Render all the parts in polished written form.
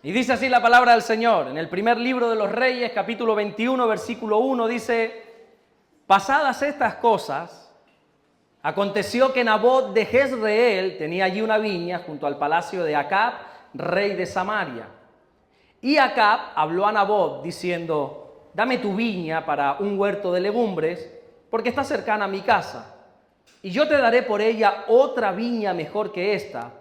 Y dice así la palabra del Señor. En el primer libro de los Reyes, capítulo 21, versículo 1, dice: pasadas estas cosas, aconteció que Nabot de Jezreel tenía allí una viña junto al palacio de Acab, rey de Samaria. Y Acab habló a Nabot diciendo: dame tu viña para un huerto de legumbres, porque está cercana a mi casa, y yo te daré por ella otra viña mejor que esta,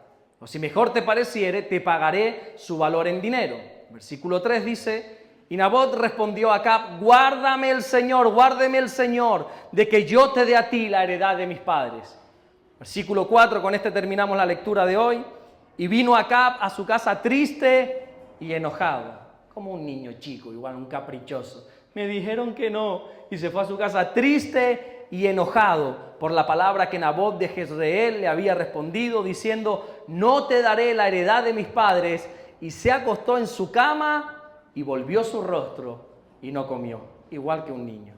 o si mejor te pareciere, te pagaré su valor en dinero. Versículo 3 dice: y Nabot respondió a Acab: guárdame el Señor, guárdeme el Señor, de que yo te dé a ti la heredad de mis padres. Versículo 4, con este terminamos la lectura de hoy. Y vino Acab a su casa triste y enojado, como un niño chico, igual un caprichoso. Me dijeron que no, y se fue a su casa triste y enojado por la palabra que Nabot de Jezreel le había respondido, diciendo: no te daré la heredad de mis padres. Y se acostó en su cama y volvió su rostro y no comió, igual que un niño.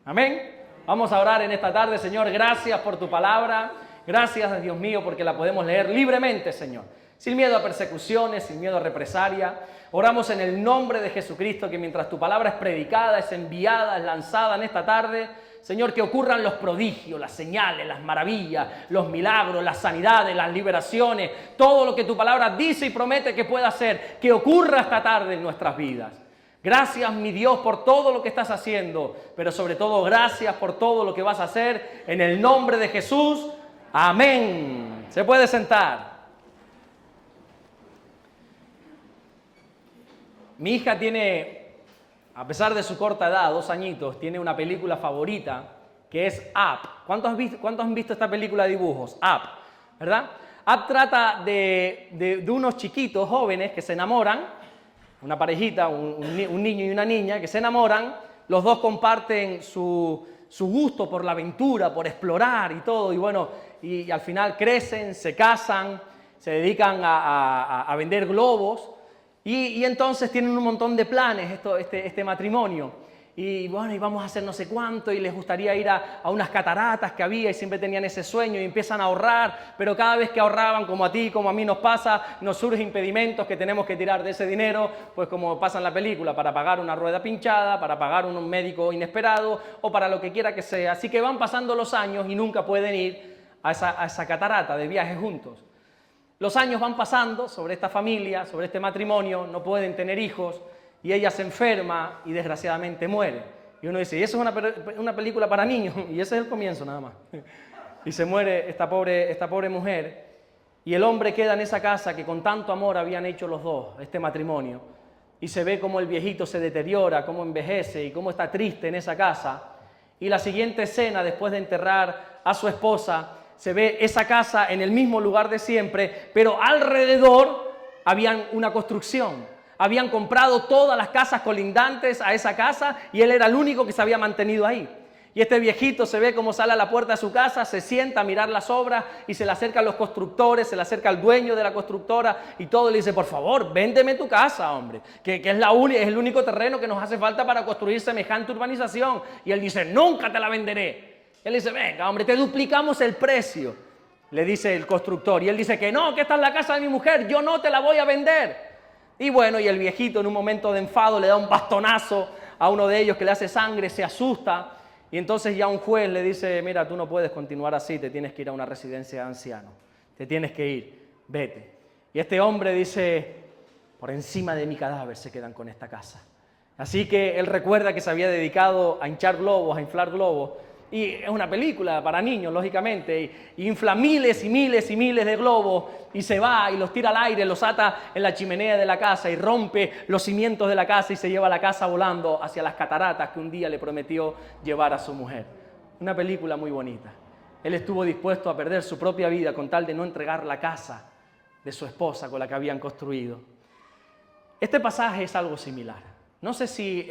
Amén. Vamos a orar en esta tarde. Señor, gracias por tu palabra. Gracias, Dios mío, porque la podemos leer libremente, Señor, sin miedo a persecuciones, sin miedo a represalia. Oramos en el nombre de Jesucristo, que mientras tu palabra es predicada, es enviada, es lanzada en esta tarde, Señor, que ocurran los prodigios, las señales, las maravillas, los milagros, las sanidades, las liberaciones, todo lo que tu palabra dice y promete que pueda hacer, que ocurra esta tarde en nuestras vidas. Gracias, mi Dios, por todo lo que estás haciendo, pero sobre todo gracias por todo lo que vas a hacer en el nombre de Jesús. Amén. Se puede sentar. Mi hija tiene, a pesar de su corta edad, 2 añitos, tiene una película favorita que es Up. ¿Cuántos han visto esta película de dibujos? Up, ¿verdad? Up trata de unos chiquitos jóvenes que se enamoran, una parejita, un niño y una niña que se enamoran. Los dos comparten su gusto por la aventura, por explorar y todo, y bueno, y al final crecen, se casan, se dedican a vender globos. Y entonces tienen un montón de planes este matrimonio. Y bueno, y vamos a hacer no sé cuánto, y les gustaría ir a unas cataratas que había, y siempre tenían ese sueño, y empiezan a ahorrar, pero cada vez que ahorraban, como a ti, como a mí nos pasa, nos surgen impedimentos que tenemos que tirar de ese dinero, pues como pasa en la película, para pagar una rueda pinchada, para pagar un médico inesperado, o para lo que quiera que sea. Así que van pasando los años y nunca pueden ir a esa catarata de viaje juntos. Los años van pasando sobre esta familia, sobre este matrimonio, no pueden tener hijos, y ella se enferma y desgraciadamente muere. Y uno dice: y eso es una película para niños, y ese es el comienzo nada más. Y se muere esta pobre mujer, y el hombre queda en esa casa que con tanto amor habían hecho los dos, este matrimonio, y se ve cómo el viejito se deteriora, cómo envejece y cómo está triste en esa casa. Y la siguiente escena, después de enterrar a su esposa, se ve esa casa en el mismo lugar de siempre, pero alrededor habían una construcción. Habían comprado todas las casas colindantes a esa casa, y él era el único que se había mantenido ahí. Y este viejito se ve cómo sale a la puerta de su casa, se sienta a mirar las obras, y se le acerca a los constructores, se le acerca al dueño de la constructora y todo, y le dice: por favor, véndeme tu casa, hombre, que es el único terreno que nos hace falta para construir semejante urbanización. Y él dice: nunca te la venderé. Él dice: venga, hombre, te duplicamos el precio, le dice el constructor. Y él dice que no, que esta es la casa de mi mujer, yo no te la voy a vender. Y bueno, y el viejito en un momento de enfado le da un bastonazo a uno de ellos que le hace sangre, se asusta. Y entonces ya un juez le dice: mira, tú no puedes continuar así, te tienes que ir a una residencia de ancianos, te tienes que ir, vete. Y este hombre dice: por encima de mi cadáver se quedan con esta casa. Así que él recuerda que se había dedicado a hinchar globos, a inflar globos. Y es una película para niños, lógicamente, y infla miles y miles y miles de globos, y se va y los tira al aire, los ata en la chimenea de la casa y rompe los cimientos de la casa y se lleva la casa volando hacia las cataratas que un día le prometió llevar a su mujer. Una película muy bonita. Él estuvo dispuesto a perder su propia vida con tal de no entregar la casa de su esposa con la que habían construido. Este pasaje es algo similar. No sé si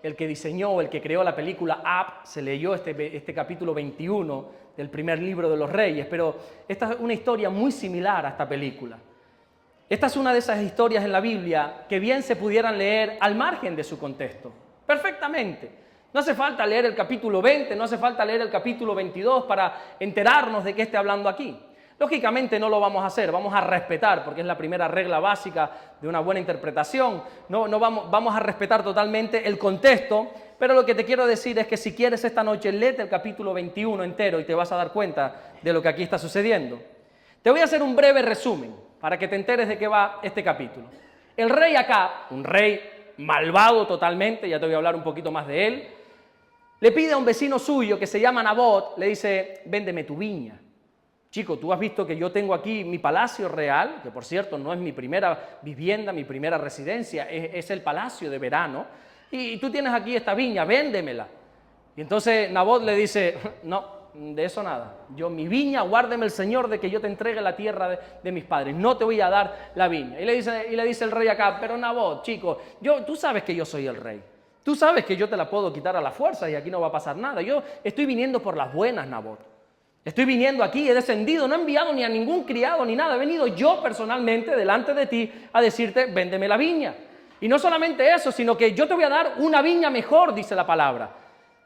el que diseñó o el que creó la película Up se leyó este capítulo 21 del primer libro de los Reyes, pero esta es una historia muy similar a esta película. Esta es una de esas historias en la Biblia que bien se pudieran leer al margen de su contexto, perfectamente. No hace falta leer el capítulo 20, no hace falta leer el capítulo 22 para enterarnos de qué esté hablando aquí. Lógicamente no lo vamos a hacer, vamos a respetar, porque es la primera regla básica de una buena interpretación. No vamos a respetar totalmente el contexto, pero lo que te quiero decir es que si quieres esta noche, léete el capítulo 21 entero y te vas a dar cuenta de lo que aquí está sucediendo. Te voy a hacer un breve resumen para que te enteres de qué va este capítulo. El rey Acab, un rey malvado totalmente, ya te voy a hablar un poquito más de él, le pide a un vecino suyo que se llama Nabot, le dice, véndeme tu viña. Chico, tú has visto que yo tengo aquí mi palacio real, que por cierto no es mi primera vivienda, mi primera residencia, es el palacio de verano, y tú tienes aquí esta viña, véndemela. Y entonces Nabot le dice, no, de eso nada, mi viña, guárdeme el Señor de que yo te entregue la tierra de mis padres, no te voy a dar la viña. Y le dice el rey acá, pero Nabot, chico, tú sabes que yo soy el rey, tú sabes que yo te la puedo quitar a la fuerza y aquí no va a pasar nada, yo estoy viniendo por las buenas, Nabot. Estoy viniendo aquí, he descendido, no he enviado ni a ningún criado ni nada, he venido yo personalmente delante de ti a decirte, véndeme la viña. Y no solamente eso, sino que yo te voy a dar una viña mejor, dice la palabra.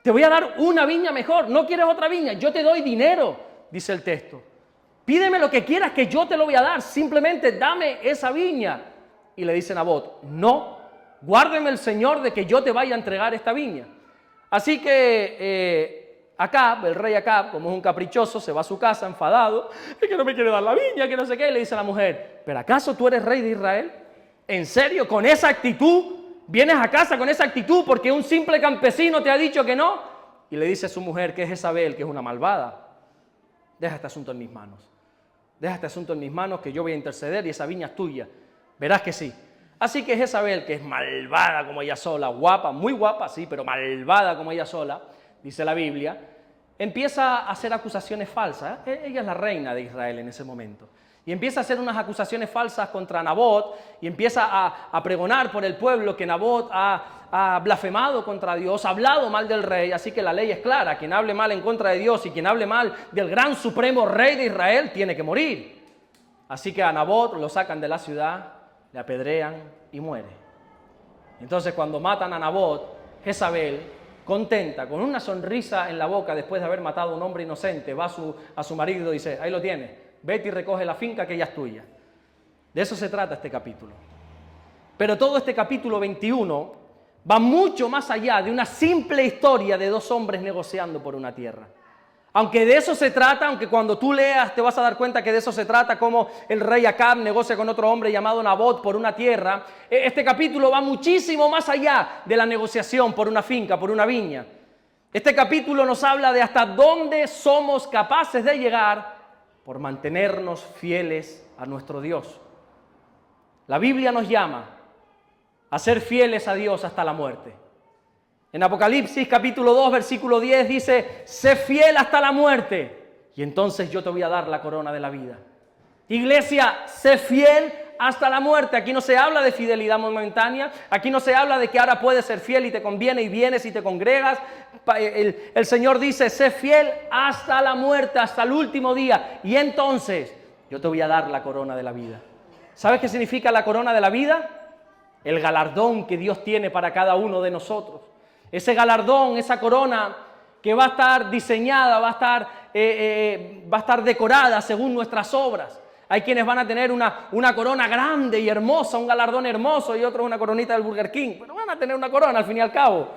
Te voy a dar una viña mejor, ¿no quieres otra viña? Yo te doy dinero, dice el texto. Pídeme lo que quieras que yo te lo voy a dar, simplemente dame esa viña. Y le dice Nabot, no, guárdeme el Señor de que yo te vaya a entregar esta viña. Así que Acab, el rey Acab, como es un caprichoso, se va a su casa enfadado, es que no me quiere dar la viña, que no sé qué, y le dice a la mujer, ¿pero acaso tú eres rey de Israel? ¿En serio? ¿Con esa actitud? ¿Vienes a casa con esa actitud porque un simple campesino te ha dicho que no? Y le dice a su mujer, que es Jezabel, que es una malvada, deja este asunto en mis manos, deja este asunto en mis manos que yo voy a interceder y esa viña es tuya, verás que sí. Así que Jezabel, que es malvada como ella sola, guapa, muy guapa, sí, pero malvada como ella sola, dice la Biblia, empieza a hacer acusaciones falsas. Ella es la reina de Israel en ese momento. Y empieza a hacer unas acusaciones falsas contra Nabot y empieza a pregonar por el pueblo que Nabot ha blasfemado contra Dios, ha hablado mal del rey. Así que la ley es clara, quien hable mal en contra de Dios y quien hable mal del gran supremo rey de Israel tiene que morir. Así que a Nabot lo sacan de la ciudad, le apedrean y muere. Entonces cuando matan a Nabot, Jezabel, contenta, con una sonrisa en la boca después de haber matado a un hombre inocente, va a su marido y dice, ahí lo tienes, vete y recoge la finca que ya es tuya. De eso se trata este capítulo. Pero todo este capítulo 21 va mucho más allá de una simple historia de dos hombres negociando por una tierra. Aunque de eso se trata, aunque cuando tú leas te vas a dar cuenta que de eso se trata, como el rey Acab negocia con otro hombre llamado Nabot por una tierra, este capítulo va muchísimo más allá de la negociación por una finca, por una viña. Este capítulo nos habla de hasta dónde somos capaces de llegar por mantenernos fieles a nuestro Dios. La Biblia nos llama a ser fieles a Dios hasta la muerte. En Apocalipsis capítulo 2, versículo 10 dice, sé fiel hasta la muerte y entonces yo te voy a dar la corona de la vida. Iglesia, sé fiel hasta la muerte. Aquí no se habla de fidelidad momentánea, aquí no se habla de que ahora puedes ser fiel y te conviene y vienes y te congregas. El Señor dice, sé fiel hasta la muerte, hasta el último día y entonces yo te voy a dar la corona de la vida. ¿Sabes qué significa la corona de la vida? El galardón que Dios tiene para cada uno de nosotros. Ese galardón, esa corona que va a estar diseñada, va a estar decorada según nuestras obras. Hay quienes van a tener una corona grande y hermosa, un galardón hermoso, y otros una coronita del Burger King. Pero van a tener una corona al fin y al cabo.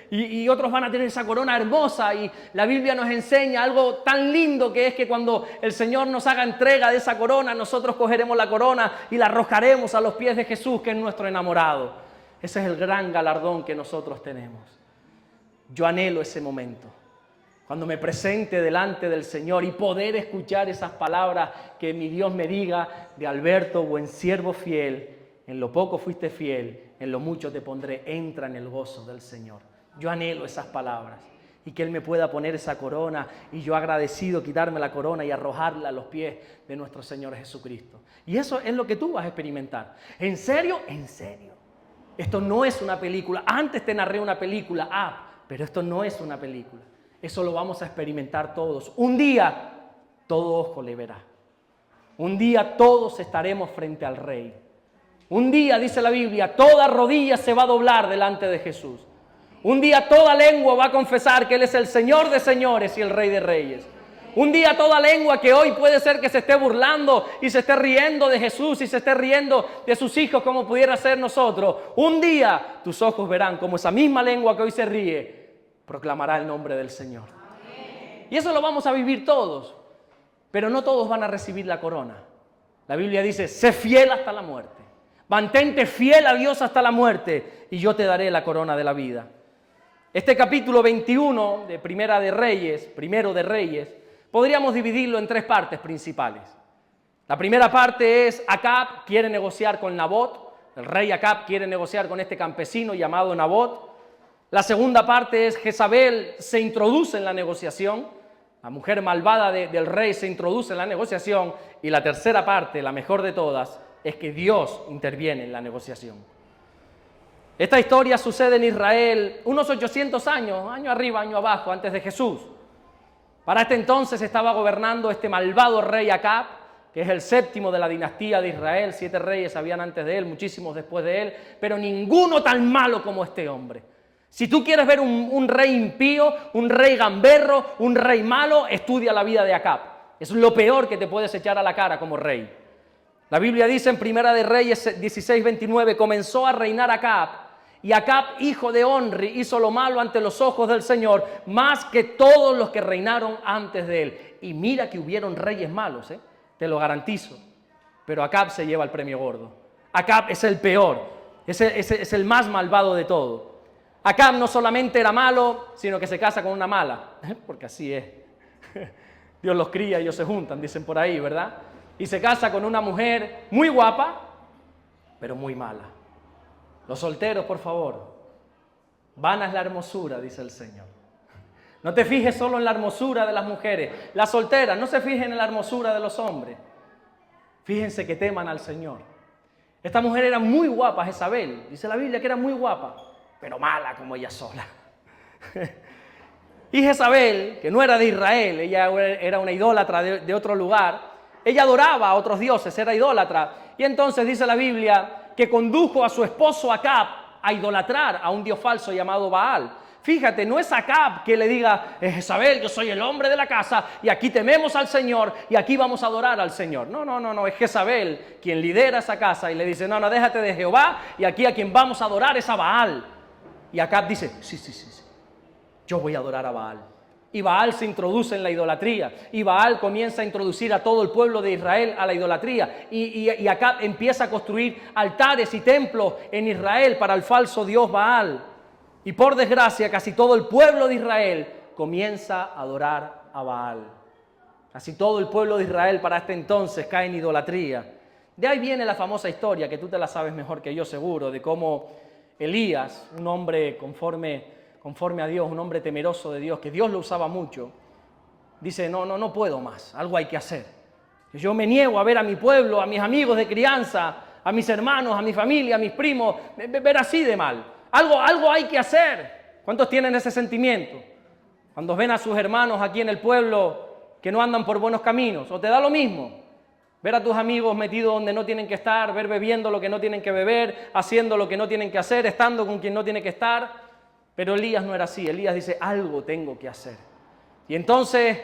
y otros van a tener esa corona hermosa. Y la Biblia nos enseña algo tan lindo que es que cuando el Señor nos haga entrega de esa corona, nosotros cogeremos la corona y la arrojaremos a los pies de Jesús, que es nuestro enamorado. Ese es el gran galardón que nosotros tenemos. Yo anhelo ese momento, cuando me presente delante del Señor y poder escuchar esas palabras que mi Dios me diga de Alberto, buen siervo fiel, en lo poco fuiste fiel, en lo mucho te pondré, entra en el gozo del Señor. Yo anhelo esas palabras y que Él me pueda poner esa corona y yo agradecido quitarme la corona y arrojarla a los pies de nuestro Señor Jesucristo. Y eso es lo que tú vas a experimentar. ¿En serio? En serio. Esto no es una película. Antes te narré una película, pero esto no es una película. Eso lo vamos a experimentar todos. Un día, todo ojo le verá. Un día todos estaremos frente al Rey. Un día, dice la Biblia, toda rodilla se va a doblar delante de Jesús. Un día toda lengua va a confesar que Él es el Señor de señores y el Rey de reyes. Un día toda lengua que hoy puede ser que se esté burlando y se esté riendo de Jesús y se esté riendo de sus hijos como pudiera ser nosotros. Un día tus ojos verán como esa misma lengua que hoy se ríe proclamará el nombre del Señor. Amén. Y eso lo vamos a vivir todos, pero no todos van a recibir la corona. La Biblia dice, sé fiel hasta la muerte. Mantente fiel a Dios hasta la muerte y yo te daré la corona de la vida. Este capítulo 21 de Primero de Reyes, podríamos dividirlo en tres partes principales. La primera parte es Acab quiere negociar con Nabot. El rey Acab quiere negociar con este campesino llamado Nabot. La segunda parte es Jezabel se introduce en la negociación. La mujer malvada del rey se introduce en la negociación. Y la tercera parte, la mejor de todas, es que Dios interviene en la negociación. Esta historia sucede en Israel unos 800 años, año arriba, año abajo, antes de Jesús. Para este entonces estaba gobernando este malvado rey Acab, que es el séptimo de la dinastía de Israel. 7 reyes habían antes de él, muchísimos después de él, pero ninguno tan malo como este hombre. Si tú quieres ver un rey impío, un rey gamberro, un rey malo, estudia la vida de Acab. Es lo peor que te puedes echar a la cara como rey. La Biblia dice en Primera de Reyes 16:29, comenzó a reinar Acab, y Acab, hijo de Onri, hizo lo malo ante los ojos del Señor, más que todos los que reinaron antes de él. Y mira que hubieron reyes malos, te lo garantizo. Pero Acab se lleva el premio gordo. Acab es el peor, es el más malvado de todo. Acab no solamente era malo, sino que se casa con una mala, porque así es. Dios los cría, ellos se juntan, dicen por ahí, ¿verdad? Y se casa con una mujer muy guapa, pero muy mala. Los solteros, por favor, vana es la hermosura, dice el Señor. No te fijes solo en la hermosura de las mujeres. Las solteras, no se fijen en la hermosura de los hombres. Fíjense que teman al Señor. Esta mujer era muy guapa, Jezabel. Dice la Biblia que era muy guapa, pero mala como ella sola. Y Jezabel, que no era de Israel, ella era una idólatra de otro lugar, ella adoraba a otros dioses, era idólatra. Y entonces dice la Biblia que condujo a su esposo Acab a idolatrar a un dios falso llamado Baal. Fíjate, no es Acab que le diga, Jezabel, yo soy el hombre de la casa y aquí tememos al Señor y aquí vamos a adorar al Señor. No, es Jezabel quien lidera esa casa y le dice, no, déjate de Jehová y aquí a quien vamos a adorar es a Baal. Y Acab dice, sí, yo voy a adorar a Baal. Y Baal se introduce en la idolatría. Y Baal comienza a introducir a todo el pueblo de Israel a la idolatría. Y Acab empieza a construir altares y templos en Israel para el falso dios Baal. Y por desgracia, casi todo el pueblo de Israel comienza a adorar a Baal. Casi todo el pueblo de Israel para este entonces cae en idolatría. De ahí viene la famosa historia, que tú te la sabes mejor que yo seguro, de cómo Elías, un hombre conforme a Dios, un hombre temeroso de Dios, que Dios lo usaba mucho, dice, no puedo más, algo hay que hacer. Yo me niego a ver a mi pueblo, a mis amigos de crianza, a mis hermanos, a mi familia, a mis primos, ver así de mal. Algo hay que hacer. ¿Cuántos tienen ese sentimiento? Cuando ven a sus hermanos aquí en el pueblo que no andan por buenos caminos, ¿o te da lo mismo? Ver a tus amigos metidos donde no tienen que estar, ver bebiendo lo que no tienen que beber, haciendo lo que no tienen que hacer, estando con quien no tiene que estar. Pero Elías no era así. Elías dice, algo tengo que hacer. Y entonces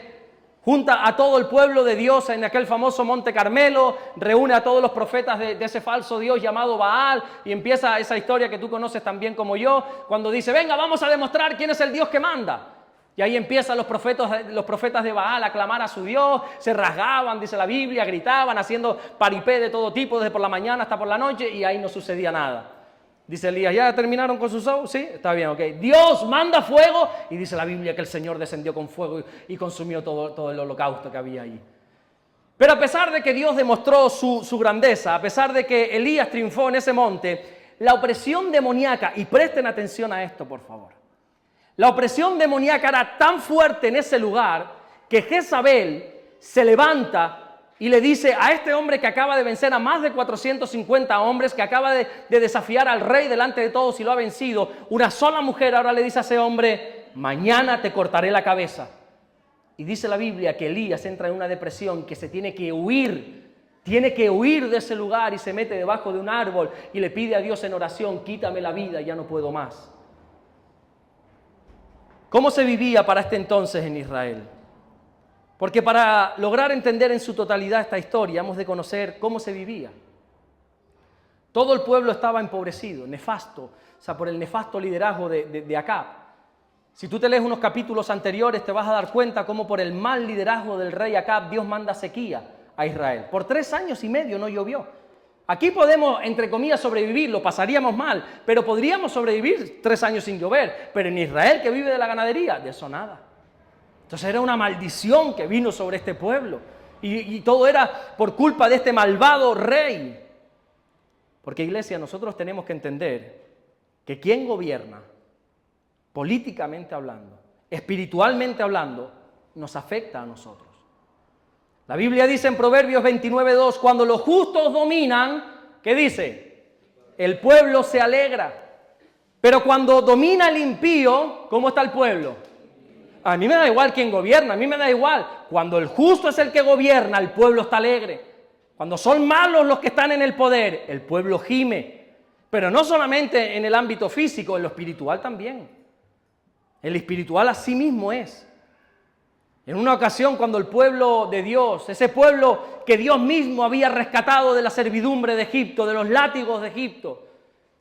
junta a todo el pueblo de Dios en aquel famoso Monte Carmelo, reúne a todos los profetas de ese falso Dios llamado Baal, y empieza esa historia que tú conoces tan bien como yo, cuando dice, venga, vamos a demostrar quién es el Dios que manda. Y ahí empiezan los profetas de Baal a clamar a su Dios, se rasgaban, dice la Biblia, gritaban, haciendo paripé de todo tipo, desde por la mañana hasta por la noche, y ahí no sucedía nada. Dice Elías, ¿ya terminaron con su show? Sí, está bien, ok. Dios manda fuego, y dice la Biblia que el Señor descendió con fuego y consumió todo el holocausto que había ahí. Pero a pesar de que Dios demostró su grandeza, a pesar de que Elías triunfó en ese monte, la opresión demoníaca, y presten atención a esto por favor, la opresión demoníaca era tan fuerte en ese lugar que Jezabel se levanta y le dice a este hombre que acaba de vencer a más de 450 hombres, que acaba de desafiar al rey delante de todos y lo ha vencido, una sola mujer ahora le dice a ese hombre, mañana te cortaré la cabeza. Y dice la Biblia que Elías entra en una depresión, que se tiene que huir de ese lugar y se mete debajo de un árbol y le pide a Dios en oración, quítame la vida, ya no puedo más. ¿Cómo se vivía para este entonces en Israel? Porque para lograr entender en su totalidad esta historia, hemos de conocer cómo se vivía. Todo el pueblo estaba empobrecido, nefasto, o sea, por el nefasto liderazgo de Acab. Si tú te lees unos capítulos anteriores, te vas a dar cuenta cómo por el mal liderazgo del rey Acab, Dios manda sequía a Israel. Por 3 años y medio no llovió. Aquí podemos, entre comillas, sobrevivir, lo pasaríamos mal, pero podríamos sobrevivir 3 años sin llover. Pero en Israel, que vive de la ganadería, de eso nada. Entonces era una maldición que vino sobre este pueblo. Y todo era por culpa de este malvado rey. Porque, iglesia, nosotros tenemos que entender que quien gobierna, políticamente hablando, espiritualmente hablando, nos afecta a nosotros. La Biblia dice en Proverbios 29:2, cuando los justos dominan, ¿qué dice? El pueblo se alegra. Pero cuando domina el impío, ¿cómo está el pueblo? A mí me da igual quién gobierna, a mí me da igual. Cuando el justo es el que gobierna, el pueblo está alegre. Cuando son malos los que están en el poder, el pueblo gime. Pero no solamente en el ámbito físico, en lo espiritual también. El espiritual así mismo es. En una ocasión, cuando el pueblo de Dios, ese pueblo que Dios mismo había rescatado de la servidumbre de Egipto, de los látigos de Egipto,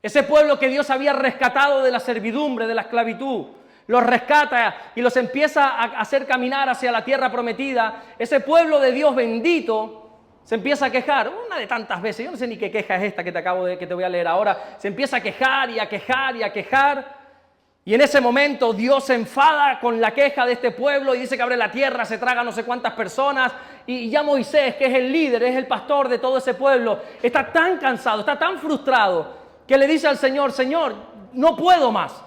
ese pueblo que Dios había rescatado de la servidumbre, de la esclavitud, los rescata y los empieza a hacer caminar hacia la tierra prometida, ese pueblo de Dios bendito se empieza a quejar, una de tantas veces, yo no sé ni qué queja es esta que te voy a leer ahora, se empieza a quejar y a quejar y a quejar, y en ese momento Dios se enfada con la queja de este pueblo y dice que abre la tierra, se traga no sé cuántas personas, y ya Moisés, que es el líder, es el pastor de todo ese pueblo, está tan cansado, está tan frustrado, que le dice al Señor, Señor, no puedo más.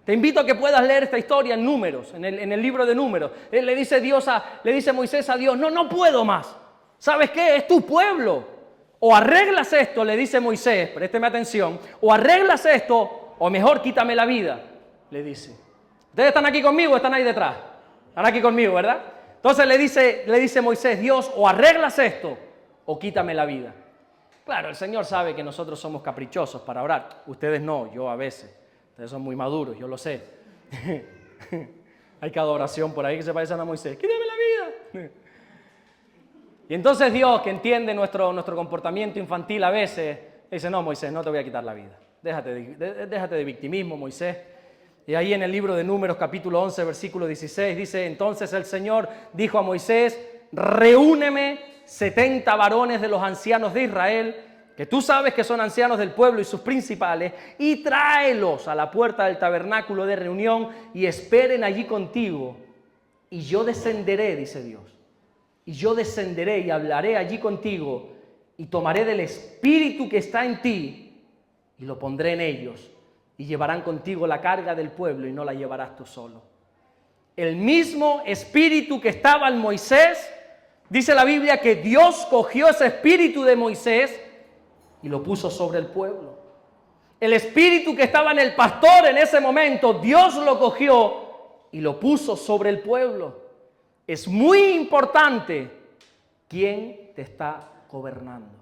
Te invito a que puedas leer esta historia en Números, en el libro de Números. Le dice Moisés a Dios, no puedo más. ¿Sabes qué? Es tu pueblo. O arreglas esto, le dice Moisés, présteme atención, o arreglas esto, o mejor quítame la vida, le dice. ¿Ustedes están aquí conmigo o están ahí detrás? Están aquí conmigo, ¿verdad? Entonces le dice Moisés, Dios, o arreglas esto, o quítame la vida. Claro, el Señor sabe que nosotros somos caprichosos para orar. Ustedes no, yo a veces. Ustedes son muy maduros, yo lo sé. Hay cada oración por ahí que se parecen a Moisés. ¡Quítame la vida! Y entonces Dios, que entiende nuestro comportamiento infantil a veces, dice, no, Moisés, no te voy a quitar la vida. Déjate de victimismo, Moisés. Y ahí en el libro de Números, capítulo 11, versículo 16, dice, entonces el Señor dijo a Moisés, reúneme 70 varones de los ancianos de Israel, que tú sabes que son ancianos del pueblo y sus principales, y tráelos a la puerta del tabernáculo de reunión y esperen allí contigo. Y yo descenderé, dice Dios, y yo descenderé y hablaré allí contigo y tomaré del espíritu que está en ti y lo pondré en ellos y llevarán contigo la carga del pueblo y no la llevarás tú solo. El mismo espíritu que estaba en Moisés, dice la Biblia que Dios cogió ese espíritu de Moisés y lo puso sobre el pueblo. El espíritu que estaba en el pastor en ese momento, Dios lo cogió y lo puso sobre el pueblo. Es muy importante quién te está gobernando.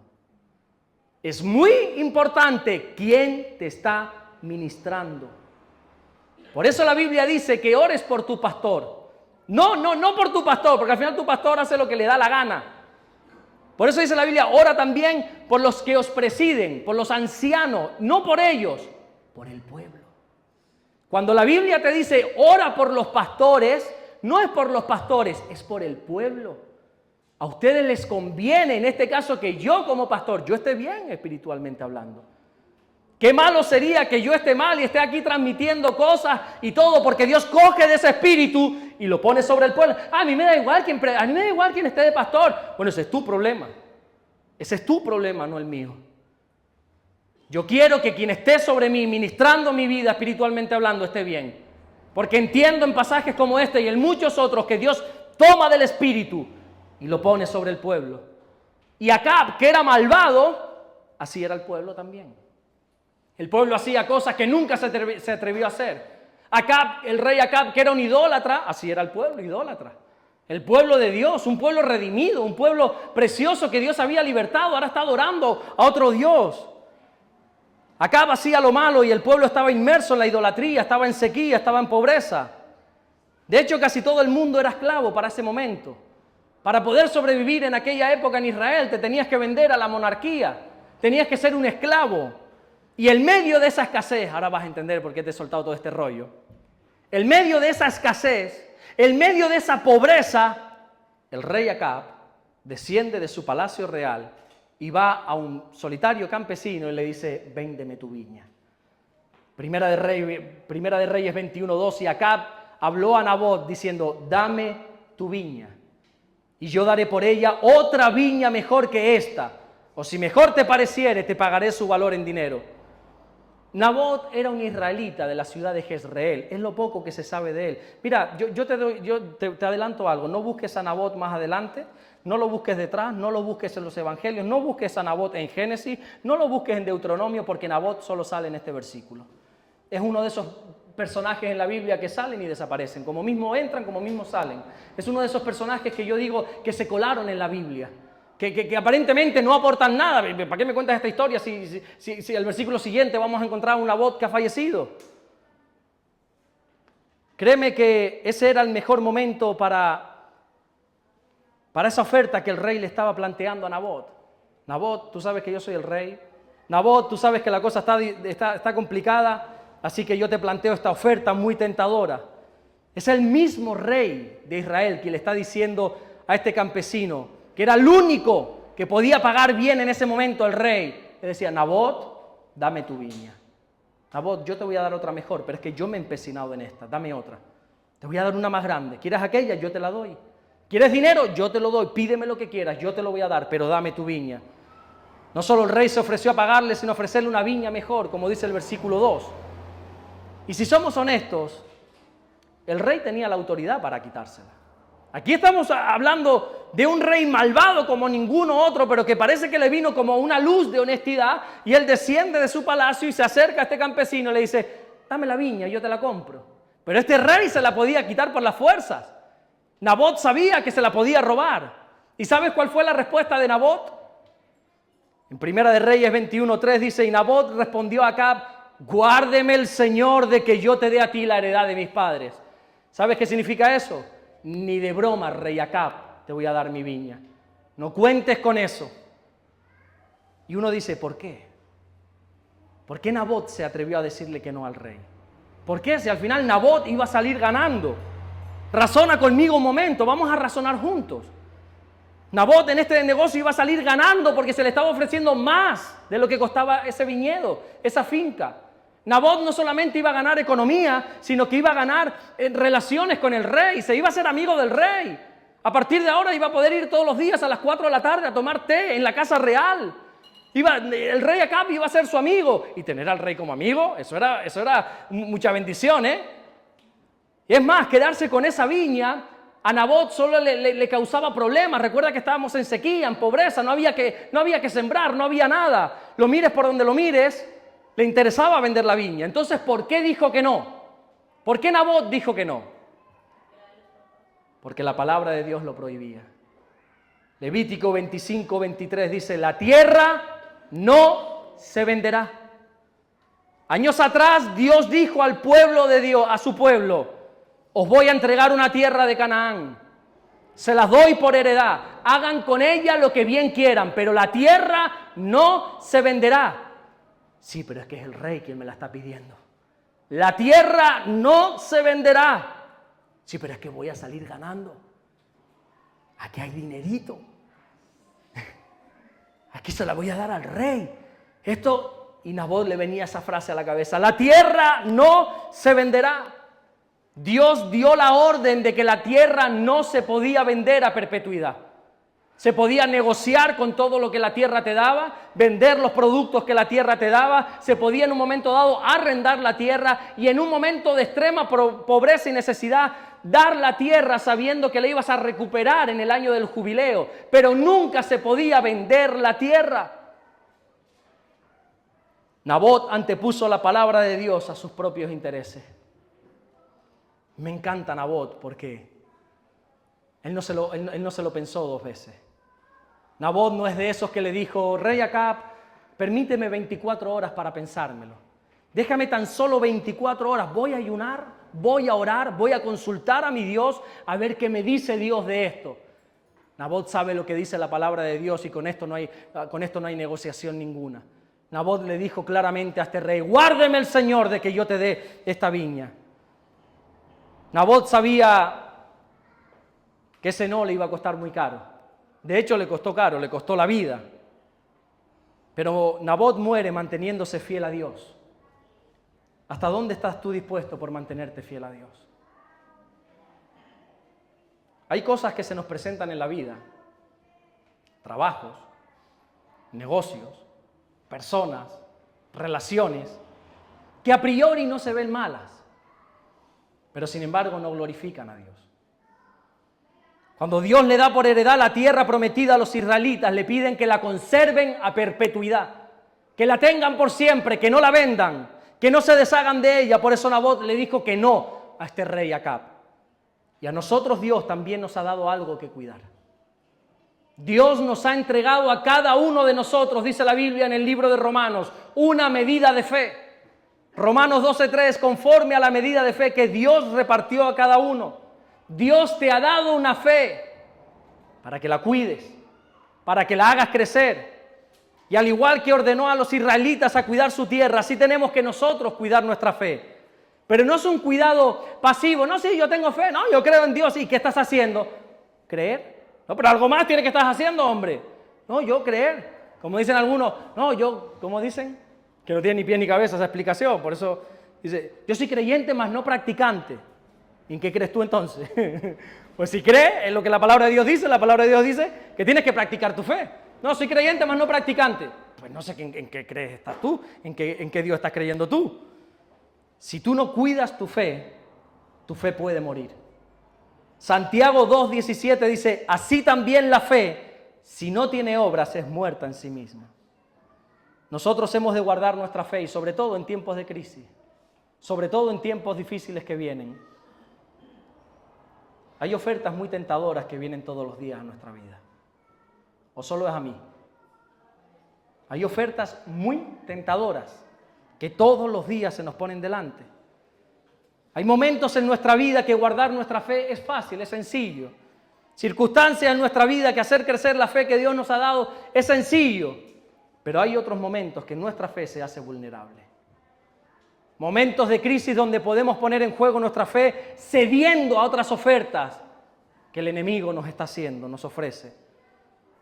Es muy importante quién te está ministrando. Por eso la Biblia dice que ores por tu pastor. No por tu pastor, porque al final tu pastor hace lo que le da la gana. Por eso dice la Biblia, ora también por los que os presiden, por los ancianos, no por ellos, por el pueblo. Cuando la Biblia te dice, ora por los pastores, no es por los pastores, es por el pueblo. A ustedes les conviene, en este caso, que yo como pastor, yo esté bien espiritualmente hablando. Qué malo sería que yo esté mal y esté aquí transmitiendo cosas y todo, porque Dios coge de ese espíritu y lo pone sobre el pueblo. A mí me da igual quién esté de pastor. Bueno, ese es tu problema. Ese es tu problema, no el mío. Yo quiero que quien esté sobre mí, ministrando mi vida espiritualmente hablando, esté bien. Porque entiendo en pasajes como este y en muchos otros que Dios toma del espíritu y lo pone sobre el pueblo. Y Acab, que era malvado, así era el pueblo también. El pueblo hacía cosas que nunca se atrevió a hacer. Acab, el rey Acab, que era un idólatra, así era el pueblo, idólatra. El pueblo de Dios, un pueblo redimido, un pueblo precioso que Dios había libertado, ahora está adorando a otro Dios. Acab hacía lo malo y el pueblo estaba inmerso en la idolatría, estaba en sequía, estaba en pobreza. De hecho, casi todo el mundo era esclavo para ese momento. Para poder sobrevivir en aquella época en Israel, te tenías que vender a la monarquía, tenías que ser un esclavo. Y en medio de esa escasez, ahora vas a entender por qué te he soltado todo este rollo, en medio de esa escasez, en medio de esa pobreza, el rey Acab desciende de su palacio real y va a un solitario campesino y le dice, véndeme tu viña. Primera de Reyes 21:2, y Acab habló a Nabot diciendo, dame tu viña y yo daré por ella otra viña mejor que esta, o si mejor te pareciere, te pagaré su valor en dinero. Nabot era un israelita de la ciudad de Jezreel, es lo poco que se sabe de él. Mira, yo te adelanto algo, no busques a Nabot más adelante, no lo busques detrás, no lo busques en los evangelios, no busques a Nabot en Génesis, no lo busques en Deuteronomio, porque Nabot solo sale en este versículo. Es uno de esos personajes en la Biblia que salen y desaparecen, como mismo entran, como mismo salen. Es uno de esos personajes que yo digo que se colaron en la Biblia. Que aparentemente no aportan nada. ¿Para qué me cuentas esta historia si el versículo siguiente vamos a encontrar a un Nabot que ha fallecido? Créeme que ese era el mejor momento para esa oferta que el rey le estaba planteando a Nabot. Nabot, tú sabes que yo soy el rey. Nabot, tú sabes que la cosa está complicada, así que yo te planteo esta oferta muy tentadora. Es el mismo rey de Israel que le está diciendo a este campesino, que era el único que podía pagar bien en ese momento al rey, le decía, Nabot, dame tu viña. Nabot, yo te voy a dar otra mejor, pero es que yo me he empecinado en esta, dame otra. Te voy a dar una más grande. ¿Quieres aquella? Yo te la doy. ¿Quieres dinero? Yo te lo doy. Pídeme lo que quieras, yo te lo voy a dar, pero dame tu viña. No solo el rey se ofreció a pagarle, sino ofrecerle una viña mejor, como dice el versículo 2. Y si somos honestos, el rey tenía la autoridad para quitársela. Aquí estamos hablando de un rey malvado como ninguno otro, pero que parece que le vino como una luz de honestidad, y él desciende de su palacio y se acerca a este campesino y le dice, dame la viña, yo te la compro. Pero este rey se la podía quitar por las fuerzas. Nabot sabía que se la podía robar. ¿Y sabes cuál fue la respuesta de Nabot? En Primera de Reyes 21:3 dice, y Nabot respondió a Acab, guárdeme el Señor de que yo te dé a ti la heredad de mis padres. ¿Sabes qué significa eso? Ni de broma, rey Acab, te voy a dar mi viña. No cuentes con eso. Y uno dice, ¿por qué? ¿Por qué Nabot se atrevió a decirle que no al rey? ¿Por qué? Si al final Nabot iba a salir ganando. Razona conmigo un momento, vamos a razonar juntos. Nabot en este negocio iba a salir ganando porque se le estaba ofreciendo más de lo que costaba ese viñedo, esa finca. Nabot no solamente iba a ganar economía, sino que iba a ganar relaciones con el rey, se iba a ser amigo del rey. A partir de ahora iba a poder ir todos los días a las 4 de la tarde a tomar té en la casa real. El rey Acab iba a ser su amigo, y tener al rey como amigo, eso era mucha bendición, ¿eh? Y es más, quedarse con esa viña a Nabot solo le causaba problemas. Recuerda que estábamos en sequía, en pobreza, no había que sembrar, no había nada. Lo mires por donde lo mires, le interesaba vender la viña. Entonces, ¿por qué dijo que no? ¿Por qué Nabot dijo que no? Porque la palabra de Dios lo prohibía. Levítico 25:23 dice, la tierra no se venderá. Años atrás Dios dijo al pueblo de Dios, a su pueblo, os voy a entregar una tierra de Canaán, se las doy por heredad, hagan con ella lo que bien quieran, pero la tierra no se venderá. Sí, pero es que es el rey quien me la está pidiendo. La tierra no se venderá. Sí, pero es que voy a salir ganando. Aquí hay dinerito. Aquí se la voy a dar al rey. Y Nabot le venía esa frase a la cabeza. La tierra no se venderá. Dios dio la orden de que la tierra no se podía vender a perpetuidad. Se podía negociar con todo lo que la tierra te daba, vender los productos que la tierra te daba, se podía en un momento dado arrendar la tierra y en un momento de extrema pobreza y necesidad dar la tierra sabiendo que la ibas a recuperar en el año del jubileo, pero nunca se podía vender la tierra. Nabot antepuso la palabra de Dios a sus propios intereses. Me encanta Nabot porque él no se lo pensó dos veces. Nabot no es de esos que le dijo, rey Acab, permíteme 24 horas para pensármelo. Déjame tan solo 24 horas, voy a ayunar, voy a orar, voy a consultar a mi Dios a ver qué me dice Dios de esto. Nabot sabe lo que dice la palabra de Dios y con esto no hay negociación ninguna. Nabot le dijo claramente a este rey, guárdeme el Señor de que yo te dé esta viña. Nabot sabía que ese no le iba a costar muy caro. De hecho, le costó caro, le costó la vida. Pero Nabot muere manteniéndose fiel a Dios. ¿Hasta dónde estás tú dispuesto por mantenerte fiel a Dios? Hay cosas que se nos presentan en la vida, trabajos, negocios, personas, relaciones, que a priori no se ven malas, pero sin embargo no glorifican a Dios. Cuando Dios le da por heredad la tierra prometida a los israelitas, le piden que la conserven a perpetuidad, que la tengan por siempre, que no la vendan, que no se deshagan de ella. Por eso Nabot le dijo que no a este rey Acab. Y a nosotros Dios también nos ha dado algo que cuidar. Dios nos ha entregado a cada uno de nosotros, dice la Biblia en el libro de Romanos, una medida de fe. Romanos 12:3, conforme a la medida de fe que Dios repartió a cada uno. Dios te ha dado una fe para que la cuides, para que la hagas crecer. Y al igual que ordenó a los israelitas a cuidar su tierra, así tenemos que nosotros cuidar nuestra fe. Pero no es un cuidado pasivo. No, sí, yo tengo fe. No, yo creo en Dios. ¿Y qué estás haciendo? ¿Creer? No, pero algo más tiene que estar haciendo, hombre. No, yo creer. Como dicen algunos, no, yo, ¿cómo dicen? Que no tiene ni pie ni cabeza esa explicación. Por eso dice, yo soy creyente, mas no practicante. ¿Y en qué crees tú entonces? Pues si crees en lo que la palabra de Dios dice, la palabra de Dios dice que tienes que practicar tu fe. No, soy creyente, mas no practicante. Pues no sé en qué crees estás tú, en qué Dios estás creyendo tú. Si tú no cuidas tu fe puede morir. Santiago 2:17 dice, así también la fe, si no tiene obras, es muerta en sí misma. Nosotros hemos de guardar nuestra fe y sobre todo en tiempos de crisis, sobre todo en tiempos difíciles que vienen. Hay ofertas muy tentadoras que vienen todos los días a nuestra vida. ¿O solo es a mí? Hay ofertas muy tentadoras que todos los días se nos ponen delante. Hay momentos en nuestra vida que guardar nuestra fe es fácil, es sencillo. Circunstancias en nuestra vida que hacer crecer la fe que Dios nos ha dado es sencillo. Pero hay otros momentos que nuestra fe se hace vulnerable. Momentos de crisis donde podemos poner en juego nuestra fe cediendo a otras ofertas que el enemigo nos está haciendo, nos ofrece.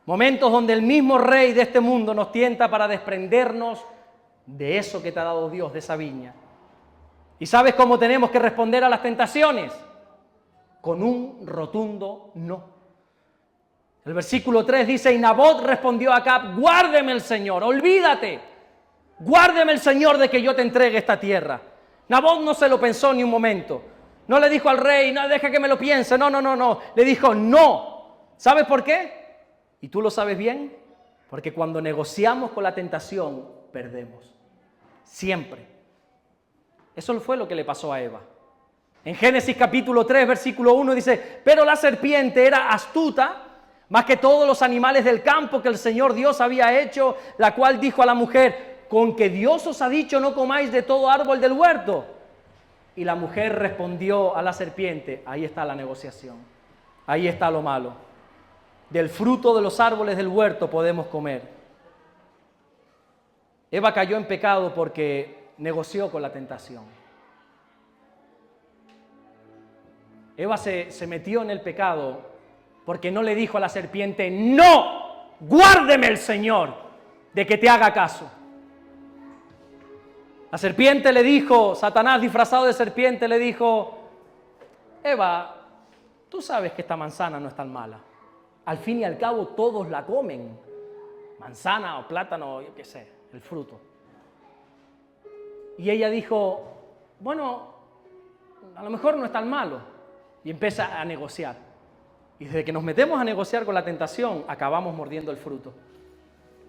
Momentos donde el mismo rey de este mundo nos tienta para desprendernos de eso que te ha dado Dios, de esa viña. ¿Y sabes cómo tenemos que responder a las tentaciones? Con un rotundo no. El versículo 3 dice, y Nabot respondió a Acab, guárdeme el Señor, olvídate, guárdeme el Señor de que yo te entregue esta tierra. Nabot no se lo pensó ni un momento. No le dijo al rey, no, deja que me lo piense, no. Le dijo, no. ¿Sabes por qué? Y tú lo sabes bien, porque cuando negociamos con la tentación, perdemos. Siempre. Eso fue lo que le pasó a Eva. En Génesis capítulo 3, versículo 1 dice, pero la serpiente era astuta, más que todos los animales del campo que el Señor Dios había hecho, la cual dijo a la mujer, con que Dios os ha dicho no comáis de todo árbol del huerto. Y la mujer respondió a la serpiente, ahí está la negociación, ahí está lo malo. Del fruto de los árboles del huerto podemos comer. Eva cayó en pecado porque negoció con la tentación. Eva se metió en el pecado porque no le dijo a la serpiente, no, guárdeme el Señor de que te haga caso. La serpiente le dijo, Satanás disfrazado de serpiente le dijo, Eva, tú sabes que esta manzana no es tan mala. Al fin y al cabo todos la comen, manzana o plátano, yo qué sé, el fruto. Y ella dijo, bueno, a lo mejor no es tan malo. Y empieza a negociar. Y desde que nos metemos a negociar con la tentación, acabamos mordiendo el fruto.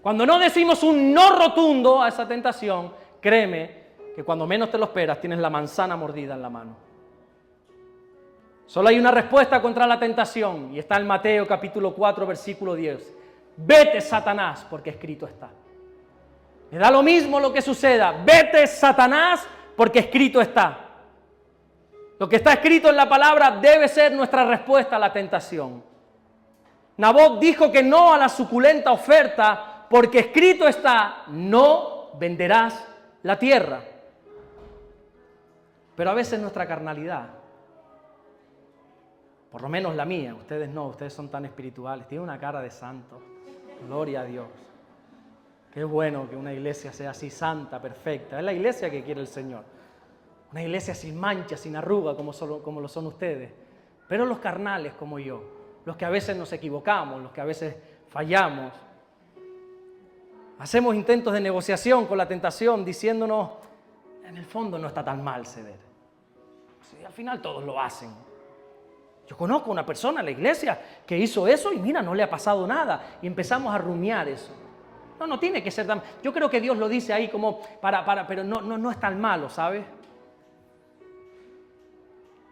Cuando no decimos un no rotundo a esa tentación, créeme que cuando menos te lo esperas, tienes la manzana mordida en la mano. Solo hay una respuesta contra la tentación y está en Mateo capítulo 4, versículo 10. Vete, Satanás, porque escrito está. Me da lo mismo lo que suceda. Vete, Satanás, porque escrito está. Lo que está escrito en la palabra debe ser nuestra respuesta a la tentación. Nabot dijo que no a la suculenta oferta porque escrito está, no venderás la tierra. Pero a veces nuestra carnalidad, por lo menos la mía, ustedes no, ustedes son tan espirituales, tienen una cara de santo. Gloria a Dios. Qué bueno que una iglesia sea así santa, perfecta. Es la iglesia que quiere el Señor. Una iglesia sin mancha, sin arruga, como lo son ustedes. Pero los carnales como yo, los que a veces nos equivocamos, los que a veces fallamos, hacemos intentos de negociación con la tentación diciéndonos, en el fondo no está tan mal ceder. Sí, al final todos lo hacen. Yo conozco una persona en la iglesia que hizo eso y mira, no le ha pasado nada. Y empezamos a rumiar eso. No tiene que ser tan... Yo creo que Dios lo dice ahí como pero no es tan malo, ¿sabes?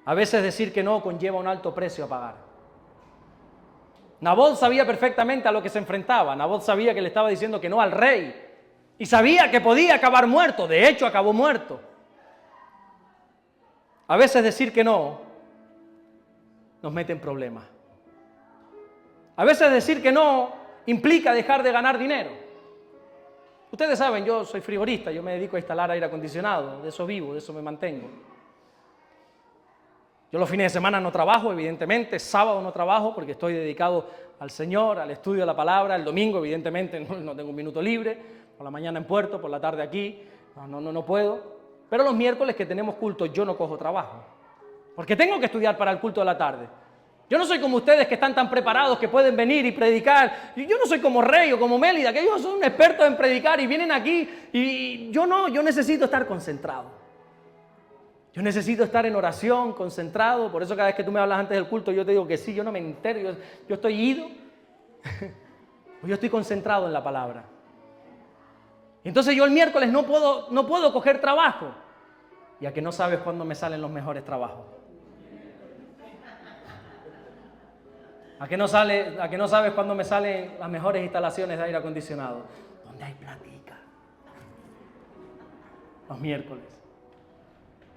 A veces decir que no conlleva un alto precio a pagar. Nabot sabía perfectamente a lo que se enfrentaba. Nabot sabía que le estaba diciendo que no al rey. Y sabía que podía acabar muerto. De hecho, acabó muerto. A veces decir que no nos mete en problemas. A veces decir que no implica dejar de ganar dinero. Ustedes saben, yo soy frigorista, yo me dedico a instalar aire acondicionado, de eso vivo, de eso me mantengo. Yo los fines de semana no trabajo, evidentemente, sábado no trabajo porque estoy dedicado al Señor, al estudio de la palabra. El domingo, evidentemente, no tengo un minuto libre, por la mañana en Puerto, por la tarde aquí, no puedo. Pero los miércoles que tenemos culto yo no cojo trabajo, porque tengo que estudiar para el culto de la tarde. Yo no soy como ustedes que están tan preparados que pueden venir y predicar. Yo no soy como Rey o como Mélida, que ellos son expertos en predicar y vienen aquí y yo no, yo necesito estar concentrado. Yo necesito estar en oración, concentrado. Por eso cada vez que tú me hablas antes del culto yo te digo que sí, yo no me entero, yo estoy ido. Yo estoy concentrado en la palabra. Entonces yo el miércoles no puedo coger trabajo. Y a que no sabes cuándo me salen los mejores trabajos. ¿A qué no sabes cuándo me salen las mejores instalaciones de aire acondicionado? Donde hay platica. Los miércoles.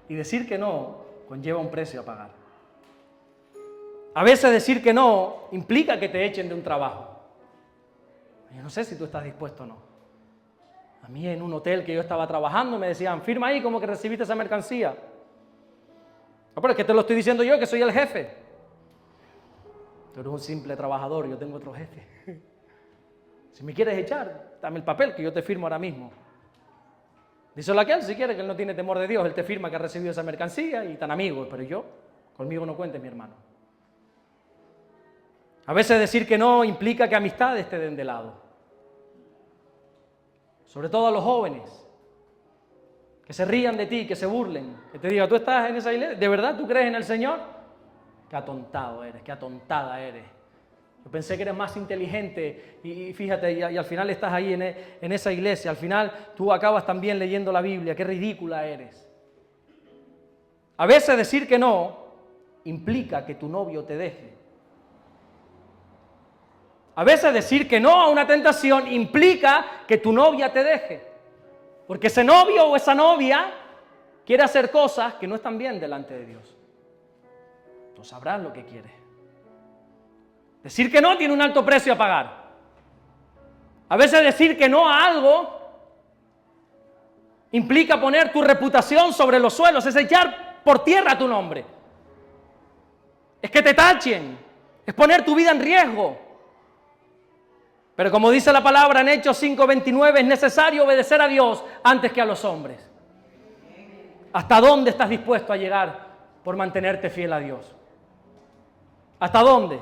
Y decir que no conlleva un precio a pagar. A veces decir que no implica que te echen de un trabajo. Yo no sé si tú estás dispuesto o no. A mí en un hotel que yo estaba trabajando me decían, firma ahí como que recibiste esa mercancía. No, pero es que te lo estoy diciendo yo, que soy el jefe. Tú eres un simple trabajador, yo tengo otro jefe. Si me quieres echar, dame el papel que yo te firmo ahora mismo. Díselo a aquel si quiere, que él no tiene temor de Dios, él te firma que ha recibido esa mercancía y tan amigos, pero yo, conmigo no cuentes, mi hermano. A veces decir que no implica que amistades te den de lado. Sobre todo a los jóvenes, que se rían de ti, que se burlen, que te digan, ¿tú estás en esa iglesia? ¿De verdad tú crees en el Señor? Qué atontado eres, qué atontada eres. Yo pensé que eres más inteligente y fíjate, y al final estás ahí en esa iglesia. Al final tú acabas también leyendo la Biblia. Qué ridícula eres. A veces decir que no implica que tu novio te deje. A veces decir que no a una tentación implica que tu novia te deje. Porque ese novio o esa novia quiere hacer cosas que no están bien delante de Dios. Tú sabrás lo que quieres. Decir que no tiene un alto precio a pagar. A veces decir que no a algo implica poner tu reputación sobre los suelos, es echar por tierra tu nombre. Es que te tachen, es poner tu vida en riesgo. Pero como dice la palabra en Hechos 5:29, es necesario obedecer a Dios antes que a los hombres. ¿Hasta dónde estás dispuesto a llegar por mantenerte fiel a Dios? ¿Hasta dónde?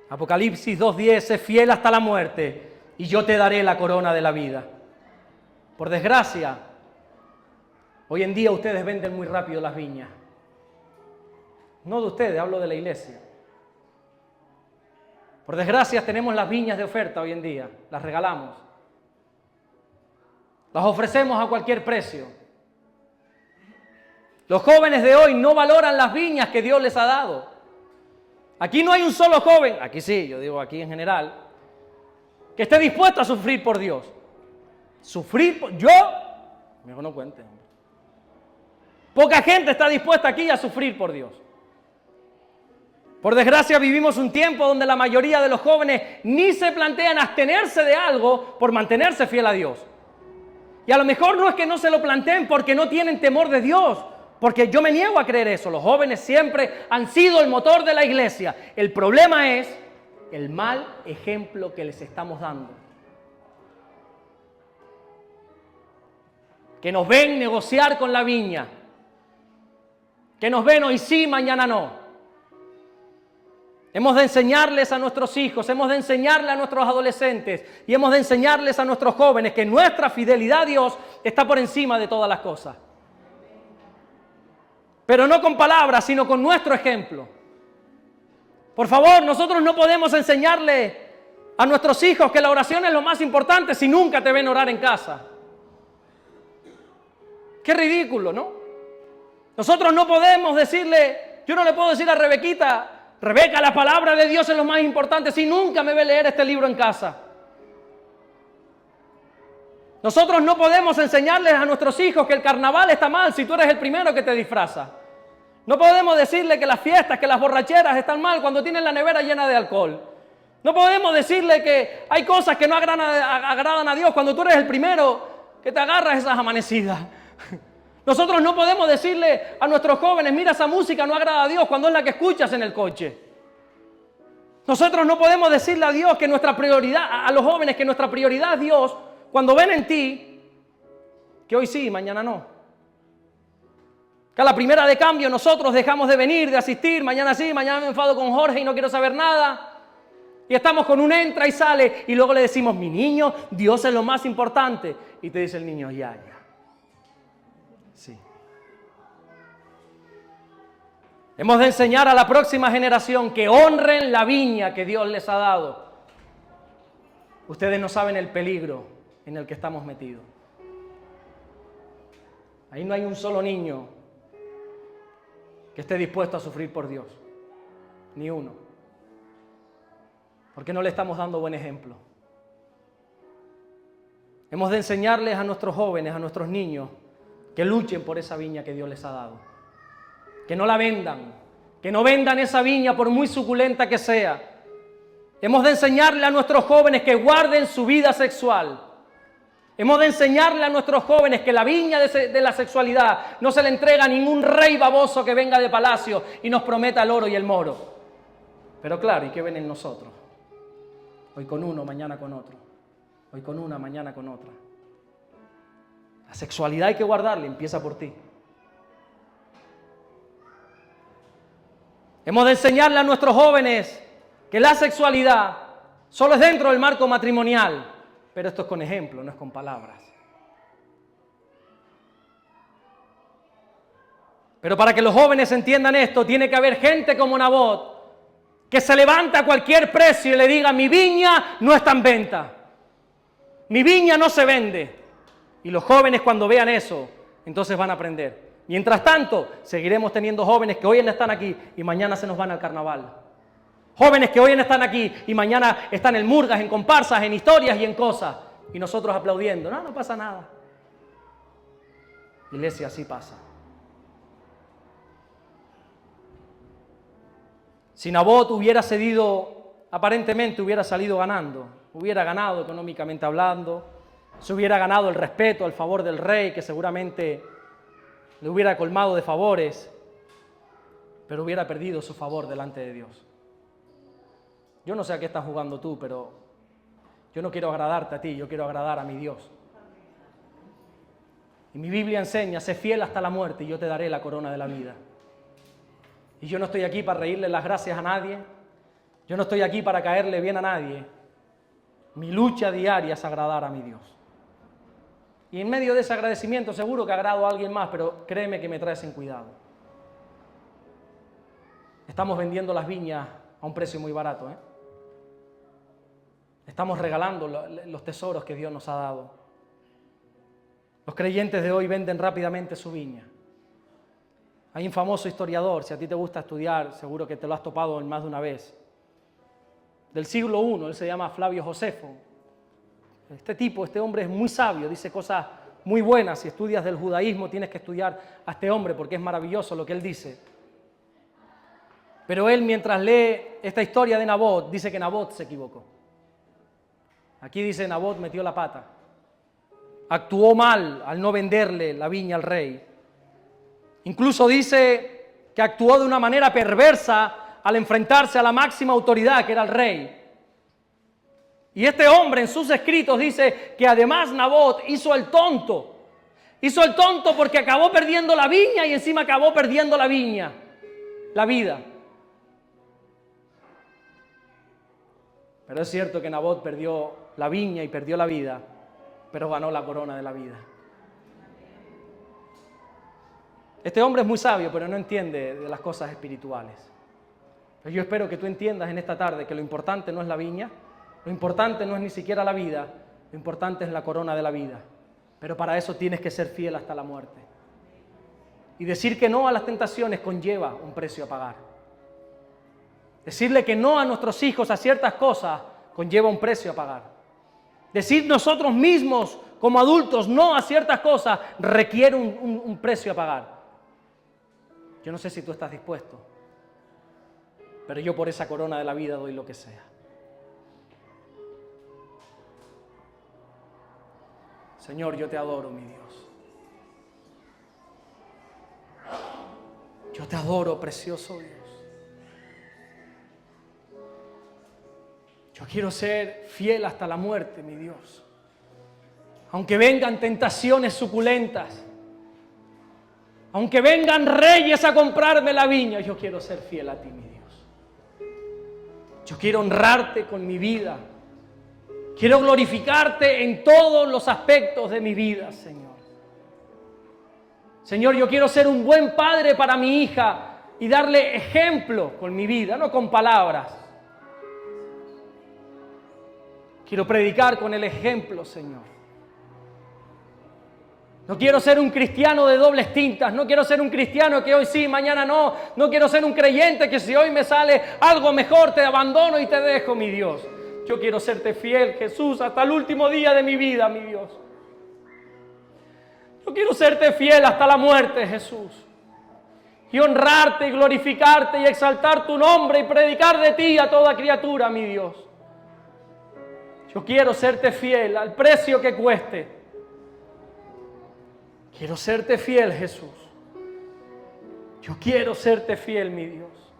Apocalipsis 2:10, sé fiel hasta la muerte y yo te daré la corona de la vida. Por desgracia, hoy en día ustedes venden muy rápido las viñas. No de ustedes, hablo de la iglesia. Por desgracia tenemos las viñas de oferta hoy en día, las regalamos. Las ofrecemos a cualquier precio. Los jóvenes de hoy no valoran las viñas que Dios les ha dado. Aquí no hay un solo joven, aquí sí, yo digo aquí en general, que esté dispuesto a sufrir por Dios. Sufrir por... Yo, mejor no cuente. Poca gente está dispuesta aquí a sufrir por Dios. Por desgracia vivimos un tiempo donde la mayoría de los jóvenes ni se plantean abstenerse de algo por mantenerse fiel a Dios. Y a lo mejor no es que no se lo planteen porque no tienen temor de Dios, porque yo me niego a creer eso. Los jóvenes siempre han sido el motor de la iglesia. El problema es el mal ejemplo que les estamos dando. Que nos ven negociar con la viña. Que nos ven hoy sí, mañana no. Hemos de enseñarles a nuestros hijos, hemos de enseñarle a nuestros adolescentes y hemos de enseñarles a nuestros jóvenes que nuestra fidelidad a Dios está por encima de todas las cosas. Pero no con palabras, sino con nuestro ejemplo. Por favor, nosotros no podemos enseñarle a nuestros hijos que la oración es lo más importante si nunca te ven orar en casa. Qué ridículo, ¿no? Nosotros no podemos decirle, yo no le puedo decir a Rebequita, Rebeca, la palabra de Dios es lo más importante si nunca me ve leer este libro en casa. Nosotros no podemos enseñarles a nuestros hijos que el carnaval está mal si tú eres el primero que te disfraza. No podemos decirle que las fiestas, que las borracheras están mal cuando tienen la nevera llena de alcohol. No podemos decirle que hay cosas que no agradan a Dios cuando tú eres el primero que te agarras esas amanecidas. Nosotros no podemos decirle a nuestros jóvenes, mira, esa música no agrada a Dios cuando es la que escuchas en el coche. Nosotros no podemos decirle a Dios que nuestra prioridad, a los jóvenes que nuestra prioridad es Dios, cuando ven en ti, que hoy sí, mañana no. Que a la primera de cambio nosotros dejamos de venir, de asistir, mañana sí, mañana me enfado con Jorge y no quiero saber nada. Y estamos con un entra y sale y luego le decimos, mi niño, Dios es lo más importante. Y te dice el niño, ya. Sí. Hemos de enseñar a la próxima generación que honren la viña que Dios les ha dado. Ustedes no saben el peligro en el que estamos metidos. Ahí no hay un solo niño que esté dispuesto a sufrir por Dios. Ni uno. Porque no le estamos dando buen ejemplo. Hemos de enseñarles a nuestros jóvenes, a nuestros niños, que luchen por esa viña que Dios les ha dado. Que no la vendan. Que no vendan esa viña por muy suculenta que sea. Hemos de enseñarle a nuestros jóvenes que guarden su vida sexual. Hemos de enseñarle a nuestros jóvenes que la viña de la sexualidad no se le entrega a ningún rey baboso que venga de palacio y nos prometa el oro y el moro. Pero claro, ¿y qué ven en nosotros? Hoy con uno, mañana con otro. Hoy con una, mañana con otra. La sexualidad hay que guardarla, empieza por ti. Hemos de enseñarle a nuestros jóvenes que la sexualidad solo es dentro del marco matrimonial, pero esto es con ejemplo, no es con palabras. Pero para que los jóvenes entiendan esto, tiene que haber gente como Nabot que se levanta a cualquier precio y le diga, mi viña no está en venta, mi viña no se vende. Y los jóvenes cuando vean eso, entonces van a aprender. Mientras tanto, seguiremos teniendo jóvenes que hoy están aquí y mañana se nos van al carnaval. Jóvenes que hoy están aquí y mañana están en murgas, en comparsas, en historias y en cosas. Y nosotros aplaudiendo. No pasa nada. Iglesia, así pasa. Si Nabot hubiera cedido, aparentemente hubiera salido ganando. Hubiera ganado económicamente hablando. Se hubiera ganado el respeto, el favor del rey, que seguramente le hubiera colmado de favores, pero hubiera perdido su favor delante de Dios. Yo no sé a qué estás jugando tú, pero yo no quiero agradarte a ti, yo quiero agradar a mi Dios. Y mi Biblia enseña, sé fiel hasta la muerte y yo te daré la corona de la vida. Y yo no estoy aquí para reírle las gracias a nadie, yo no estoy aquí para caerle bien a nadie. Mi lucha diaria es agradar a mi Dios. Y en medio de ese agradecimiento seguro que agrado a alguien más, pero créeme que me traes en cuidado. Estamos vendiendo las viñas a un precio muy barato, ¿eh? Estamos regalando los tesoros que Dios nos ha dado. Los creyentes de hoy venden rápidamente su viña. Hay un famoso historiador, si a ti te gusta estudiar, seguro que te lo has topado en más de una vez. Del siglo I, él se llama Flavio Josefo. Este hombre es muy sabio, dice cosas muy buenas. Si estudias del judaísmo tienes que estudiar a este hombre porque es maravilloso lo que él dice. Pero él, mientras lee esta historia de Nabot, dice que Nabot se equivocó. Aquí dice, Nabot metió la pata. Actuó mal al no venderle la viña al rey. Incluso dice que actuó de una manera perversa al enfrentarse a la máxima autoridad, que era el rey. Y este hombre en sus escritos dice que además Nabot hizo el tonto. Hizo el tonto porque acabó perdiendo la viña y encima acabó perdiendo la viña, la vida. Pero es cierto que Nabot perdió la viña y perdió la vida, pero ganó la corona de la vida. Este hombre es muy sabio, pero no entiende de las cosas espirituales. Pero yo espero que tú entiendas en esta tarde que lo importante no es la viña, lo importante no es ni siquiera la vida, lo importante es la corona de la vida. Pero para eso tienes que ser fiel hasta la muerte. Y decir que no a las tentaciones conlleva un precio a pagar. Decirle que no a nuestros hijos a ciertas cosas conlleva un precio a pagar. Decir nosotros mismos como adultos no a ciertas cosas requiere un precio a pagar. Yo no sé si tú estás dispuesto, pero yo por esa corona de la vida doy lo que sea. Señor, yo te adoro, mi Dios. Yo te adoro, precioso Dios. Yo quiero ser fiel hasta la muerte, mi Dios. Aunque vengan tentaciones suculentas, aunque vengan reyes a comprarme la viña, yo quiero ser fiel a ti, mi Dios. Yo quiero honrarte con mi vida. Quiero glorificarte en todos los aspectos de mi vida, Señor. Señor, yo quiero ser un buen padre para mi hija y darle ejemplo con mi vida, no con palabras. Quiero predicar con el ejemplo, Señor. No quiero ser un cristiano de dobles tintas, no quiero ser un cristiano que hoy sí, mañana no. No quiero ser un creyente que si hoy me sale algo mejor te abandono y te dejo, mi Dios. Yo quiero serte fiel, Jesús, hasta el último día de mi vida, mi Dios. Yo quiero serte fiel hasta la muerte, Jesús. Y honrarte y glorificarte y exaltar tu nombre y predicar de ti a toda criatura, mi Dios. Yo quiero serte fiel al precio que cueste. Quiero serte fiel, Jesús. Yo quiero serte fiel, mi Dios.